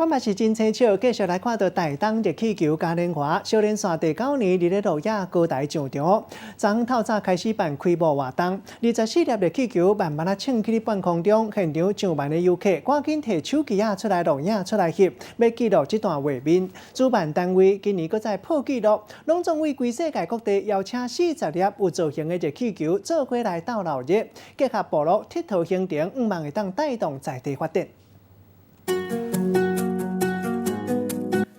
我嘛是真清笑，继续来看到台东热气球嘉年华，少年线第9年伫咧路野高台上场，昨透早开始办开幕活动，24粒热气球慢慢升起半空中，现场上万的游客赶紧摕手机出来录影出来翕，要记录这段画面。主办单位今年搁再破纪录，拢总为全世界各地邀请40粒有造型的热气球做过来斗闹热，结合部落佚佗行程，望会当带动在地发展。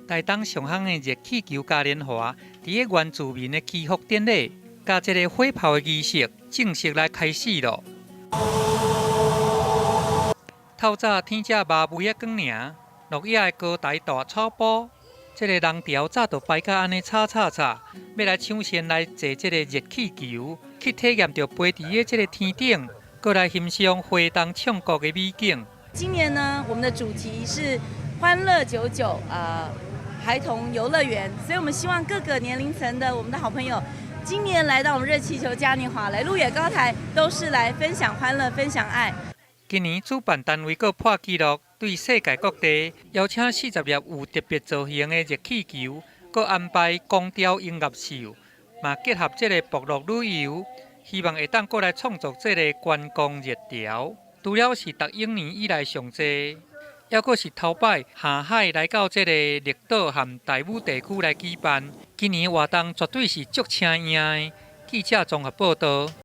台东上项的热气球嘉年华，伫个原住民的祈福典礼，甲这个火炮的仪式正式来开始咯。透早天才麻微啊光尔，落野的高台大草埔，这个人潮早就排甲安尼叉，要来抢先来坐这个热气球，去体验着飞伫的这个天顶，过来欣赏花灯唱歌的美景。今年呢，我们的主题是欢乐99，孩童游乐园，所以我们希望各个年龄层的我们的好朋友，今年来到我们热气球嘉年华来鹿野高台，都是来分享欢乐、分享爱。今年主办单位佫破纪录，对世界各地邀请40粒有特别造型的热气球，佫安排光雕音乐秀，嘛结合这个部落旅游，希望会当过来创造这个观光热潮。除了是逐永年以来上济。 还佫是头摆下海来到这个绿岛和大武地区来举办，今年活动绝对是足请赢的。记者综合报道。